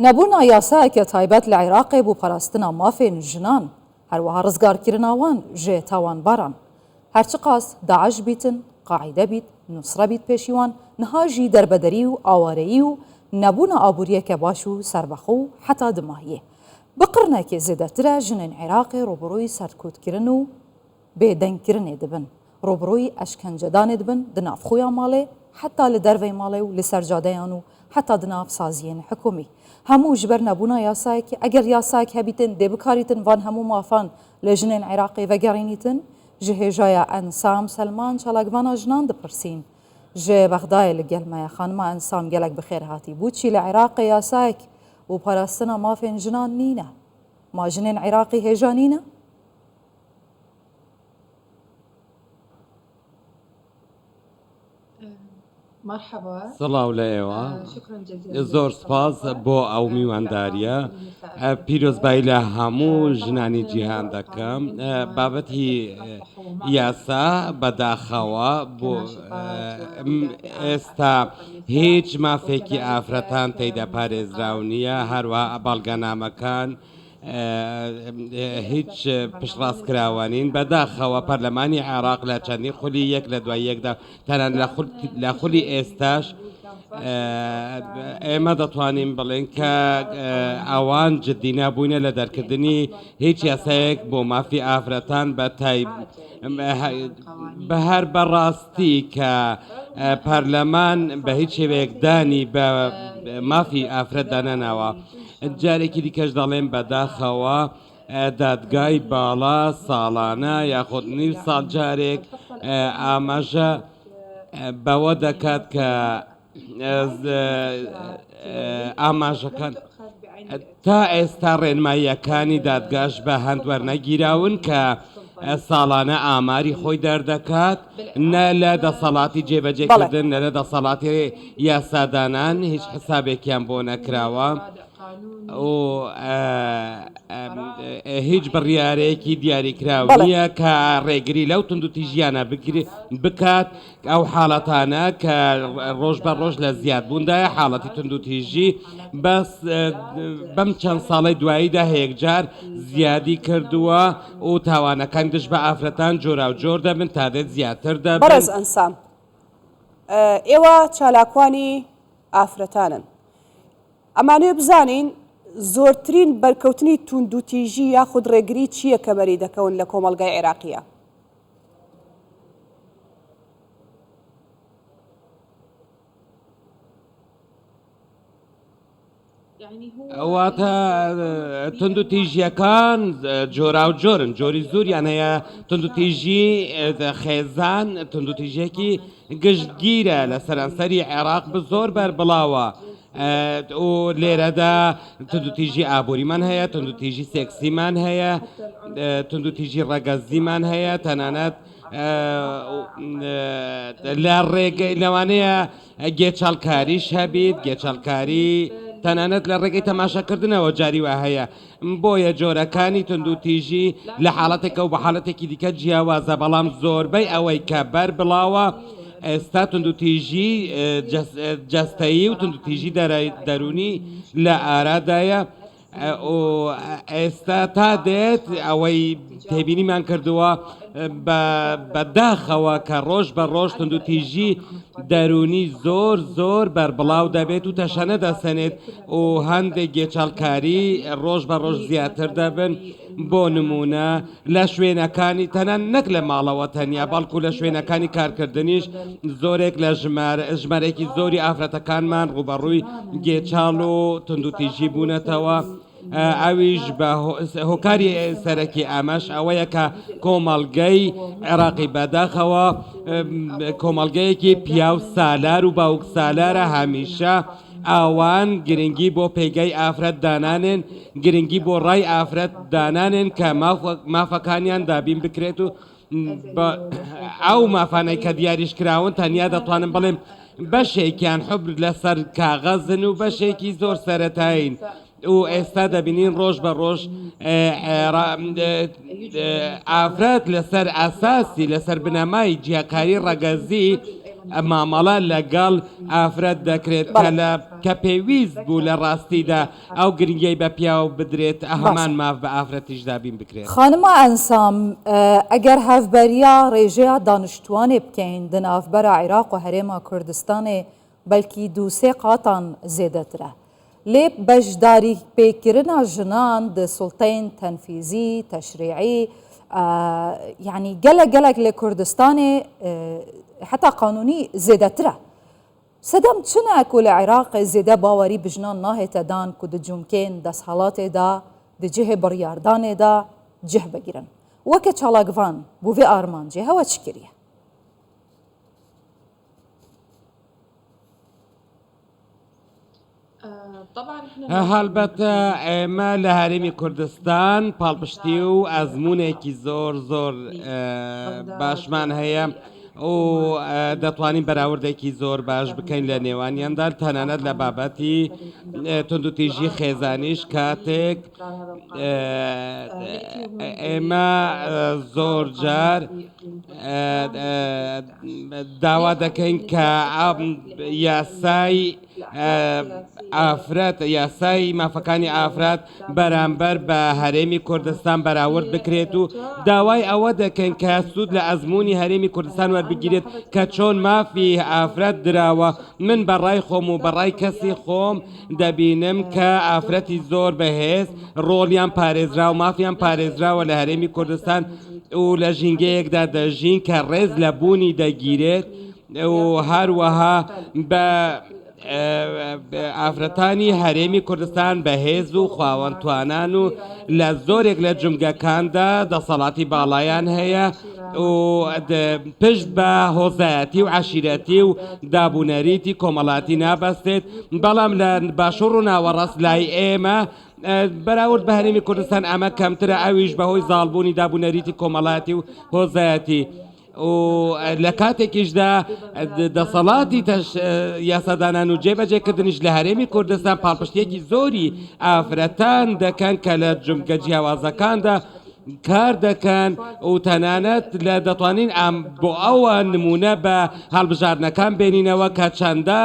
نبونا یاسایەکە تایبەت لە عێراقێ بۆ پاراستنا مافên jinan هەروەها ڕزگارکردناوان ji تاوانباران هەرچی قاس داعش بیتن قاعیدە بیت نوسرە بیت پێشیوان نها jî derbederî û awareyî û nebûna aboriyeke baş û serbexwe û heta dimahiyê bi qirnekê zêdetir e jinên Iraqê roberûyî serkûtkirin û bêdengkirinê dibin roberûyî eşkencedanê dibin di navxuya malê heta li dervê malê û li ser cadeyan û heta di nav saziyên hikûmî hemû ji ber nebûna yasayekê eger yasayek hebîtin dê bikarîtin van hemû mafan li jinên Iraqê vegerînîtin ji hêjaya Ensam Selman çalakvana jinan dipirsîn ji Bexdayê li gel me xanima Ensam gelek bi xêr hatî bû çî li Iraqê yasayek û parastina mafên jinan nîne ma jinên Iraqî hêja nîne مرحبا سڵاو لە ئێوە زۆر سپاس بۆ ئەو میوانداریە پیرۆزبایی لە هەموو ژنانی جیهان دەکەم بابەتی یاسا بەداخەوە بۆ ئێستا هیچ مافێکی ئافرەتان تێیدا پارێزراو نییە هەروە بەڵگەنامەکان هیچ پشتڕاستکراوانین بەداخەوە پەرلەمانی عێراق لە چەندی خولی یەک لە دوای یەکدا تەنان لە خولی ئێستاش ئێمە دەتوانین بڵێن کە ئەوان جددی نابووینە لە دەرکردنی هیچ یاسایەک بۆ مافی ئافرەتان بە هەر بەڕاستی کە پەرلەمان بە هیچ شێوەیەکدانی بە مافی ئافرەت دانەناوە جارێکی دیکەش دەڵێن بەداخەوە دادگای باڵا ساڵانە یاخود نیو ساڵ جارێک ئاماژە بەوە دەکات کە ئاماژەکان تا ئێستا ڕێنماییەکانی دادگاش بە هەندوەرنەگیراون کە ساڵانە ئاماری خۆی دەردەکات نە لە دەسەڵاتی جێبەجێکردن نە لە دەسەڵاتی یاسادانان هیچ حسابێکیان بۆ نەکراوە و هیچ بڕیارەیەکی دیاریکراو نییە کە ڕێگری لەو تونندوتیژیانە بکات ئەو حاڵەتانە کە ڕۆژ بە ڕۆژ لە زیادبووندایە حاڵەتی تونندوتیژی بەس بەم چەند ساڵی دواییدا هەیەکجار زیادی کردووە و تاوانەکان دش بە ئافرەتان جۆرا و جۆر دەبن تا دێت زیاتر دەبن. بەڕێز ئەنسام ئێوە چالاکوانی ئافرەتانن ئەمانوێ بزانین زۆرترین بەرکەوتنی توندوتیژی یاخود ڕێگری چییە کە بەری دەکەون لە کۆمەلگای عێراقیە؟ ئەواتە تونندوتیژیەکان جۆرا و جۆرن جۆری زۆریان هەیە تونندوتیژی خێزان تونندوتیژێکی گشتگیرە لە سەرانسەری عێراق زۆر بەربڵاوە و لێرەدا تونندوتیژی ئابووریمان هەیە تونندوتیژی سێکسیمان هەیە تونندوتیژی ڕەگەزیمان هەیە تەنانەت لە ڕێگەی لەوانەیە گێچەڵکاریش هەبیت گێچەڵکاری تەنانەت لە ڕێگەی تەماشاکردنەوە جاری وا هەیە بۆیە جۆرەکانی تونندوتیژی لە حاڵەتێکە و بە حاڵەتێکی دیکە جیاوازە بەڵام زۆربەی ئەوەی کە بەر بڵاوە ئێستا تونندوتیژی جەستایی و تونندوتیژی دەرونی لە ئارادایە ئێستا تا دێت ئەوەی تێبینیمان کردووە بەداخەوە کە ڕۆژ بە ڕۆژ تونندوتیژی دەرونی زۆر زۆر بەربڵاو دەبێت و تەشەنە دەسەنێت و هەندێک گێچەڵکاری ڕۆژ بە ڕۆژ زیاتر دەبن بۆ نمونە لە شوێنەکانی تەنان نەک لە ماڵەوە تەنیا بەڵکو لە شوێنەکانی کارکردنیش زۆرێک لە ژمارەیەکی زۆری ئافرەتەکانمان ڕوبەڕووی گێچاڵ و تونندوتیژی بوونەتەوە ئەویش بە هۆکاری سەرەکی ئاماش ئەوەیە کە کۆمەڵگەی عێراقی بەداخەوە کۆمەڵگەیەکی پیا و سالار و باوک سالارە هەمیشە ئەوان گرنگی بۆ پێگەی ئافرەت دانانێن گرنگی بۆ ڕای ئافرەت دانانێن کە مافەکانیان دابین بکرێت و ئەو مافانەی کە دیاریش کراون تەنیا دەتوانم بڵێم بەشێکیان حبر لەسەر کاغەزن و بەشێکی زۆر سەرەتایین و ئێستا دەبینین ڕۆژ بە ڕۆژ ئافرەت لەسەر ئاساسی لەسەر بنەمای جیاکاری ڕەگەزی مامەڵە لەگەڵ ئافرەت دەکرێت کە پێویست بوو لە ڕاستیدا ئەو گرنگی بە پیاو بدرێت هەمان ماف بە ئافرەتیشدا بین بکرێت. خانما ئەنسام ئەگەر هەفبەریا ڕێژەیە دانیشتوانێ بکەین di navbera Iraq و Herêma Kurdistanê belkî dûsê qatan zêdetir e. Lê beşdarî pêkirina jinan di sulteyên tenfîzî, teşrîعî yani gelek li Kurdistanê heta qanûnî zêdetir e. Sedem çune ku li Iraqê zêde bawerî bi jinan nahête dan ku di cumkên desthilatê da di cihê biryardanê da cih bigirin. Weke çalakvan bû vê armancê hewa çi kiriye? هەڵبەتە ئێمە لە هەرێمی کوردستان پاڵپشتی و ئەزمونێکی زۆر باشمان هەیە و دەتوانین بەراوردێکی زۆر باش بکەین لە نێوانیاندا تەنانەت لە بابەتی توندوتیژی خێزانیش کاتێک ئێمە زۆر جار داوا دەکەین کە یاسای ئافرەت یاسای مافەکانی ئافرەت بەرامبەر بە هەرێمی کوردستان بەراورد بکرێت و داوای ئەوە دەکەین کە سوود لە ئەزمموی هەرێمی کوردستان وەربگیرێت کە چۆن مافی ئافرەت دراوە. من بەڕای خۆم و بەڕای کەسی خۆم دەبینم کە ئافرەتی زۆر بەهێز ڕۆڵیان پارێزرا و مافیان پارێزراوە لە هەرێمی کوردستان و لە ژینگەیەکدا دەژین کە ڕێز لە بوونی دەگیرێت و هەروەها بە ئافرەتانی هەرێمی کوردستان بەهێز و خاوەنتوانان و لە زۆرێک لە جمگەکاندا دەسەڵاتی باڵایان هەیە و پشت بە هۆزایەتی و عەشیرەتی و دابوونەریتی کۆمەڵاتی نابەستێت. بەڵام لە باشوور و ناوەڕاست لای ئێمە بەراورد بە هەرێمی کوردستان ئەمە کەمترە، ئەویش بەهۆی زاڵبوونی دابوونەریتی کۆمەڵاتی و هۆزایەتی و لە کاتێکیشدا دەسەڵاتی یاسادانان و جێبەجێکردنیش لە هەرێمی کوردستان پاڵپشتێکی زۆری ئافرەتان دەکەن کە لە جمگە جیاوازەکاندا کار دەکەن و تەنانەت لە دەتوانین بۆ ئەوە نمونە بە هەڵبژاردنەکان بێنینەوە کە چەندە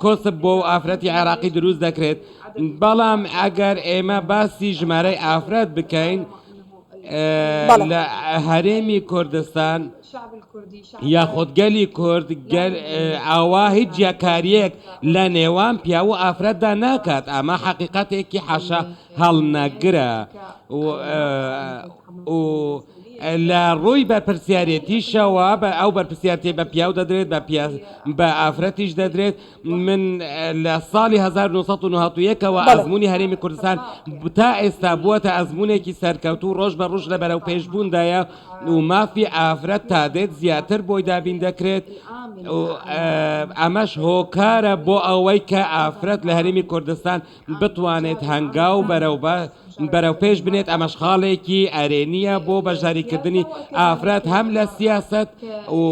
کۆسب بۆ ئافرەتی عێراقی دروست دەکرێت. بەڵام ئەگەر ئێمە باسی ژمارەی ئافرەت بکەین لە هەرێمی کوردستان یاخودگەلی کورد ئاوا هیچ جیاکاریەک لە نێوان پیا و ئافرەتدا ناکات. ئەمە حەقیقەتێکی حەشە هەڵنەگرە و لە ڕووی بەرپرسیارەتیشەوە ئەو بەرپرسیارەتی بە پیاو دەدرێت بە ئافرەتیش دەدرێت. من لە ساڵی 1991ەوە ئەزمموی هەرێمی کوردستان تا ئێستا بووەتە ئەزممونێکی سەرکەوتوو ڕۆژ بە ڕۆژ لە بەرەو پێشبووندایە و مافی ئافرەت تا دێت زیاتر بۆی دابین دەکرێت. ئەمەش هۆکارە بۆ ئەوەی کە ئافرەت لە هەرێمی کوردستان بتوانێت هەنگاو بەرەو پێش بنێت. ئەمەش خاڵێکی ئەرێنیە بۆ بەشداریکردنی ئافرەت هەم لە سیاست و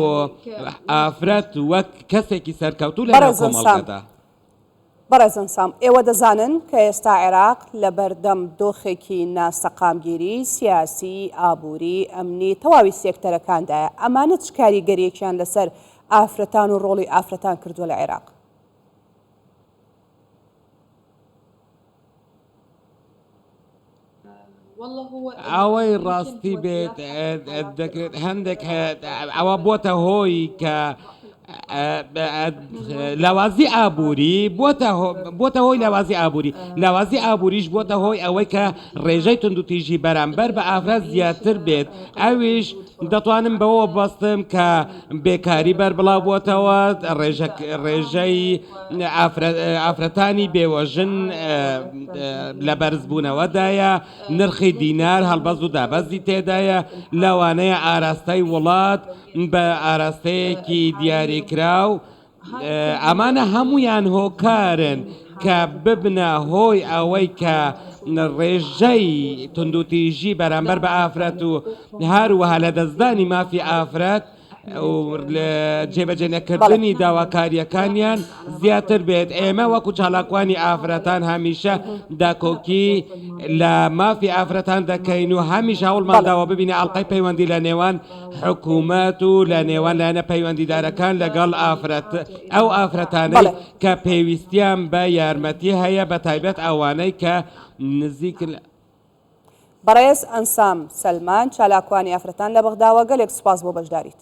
ئافرەت وەک کەسێکی سەرکەوتوو لە کۆمەڵگەدا. بەڕێزم سام، ئێوە دەزانن کە ئێستا عێراق لە بەردەم دۆخێکی ناسەقامگیری سیاسی، ئابووری، ئەمنی تەواوی سێکتەرەکاندایە. ئەمانە چ کاریگەریەکیان لەسەر ئافرەتان و ڕۆڵی ئافرەتان کردووە لە عێراق؟ ئەوەی ڕاستی بێت دەکرێت هەندێک ئەوە بۆتە هۆی کە لاوازی ئابووری بۆتە هۆی لاوازی ئابووریش بۆتە هۆی ئەوەی کە ڕێژەی توندوتیژی بەرامبەر بە ئافرەت زیاتر بێت. ئەویش دەتوانم بەوە بەستم کە بێکاری بەربڵاو بووەتەوە، ڕێژەی ئافرەتانی بێوەژن لە بەرزبوونەوەدایە، نرخی دینار هەڵبەز و دابەزی تێدایە، لەوانەیە ئاراستەی وڵات بە ئاراستەیەکی دیاریکراو. ئەمانە هەمویان هۆکارن کە ببنە هۆی ئەوەی کە ڕێژەی توندوتیژی بەرامبەر بە ئافرەت و هەروەها لە دەستدانی مافی ئافرەت و لە جێبەجێ داواکاریەکانیان زیاتر بێت. ئێمە وەکو چالاکوانی ئافرەتان هەمیشە داکۆکی لە مافی ئافرەتان دەکەین و هەمیشە هەوڵمانداوە ببینە ئەڵقەی پەیوەندی لە نێوان حکوومەت و لە نێوان لایەنە پەیوەندیدارەکان لەگەڵ ئەو ئافرەتانەی کە پێویستیان بە یارمەتی هەیە، بە تایبەت ئەوانەی کە نزیکن. بەڕێز ئەنسام سەلمان، چالاکوانی ئافرەتان لە بەغداوە، گەلێک سوپاس بۆ بەشداریت.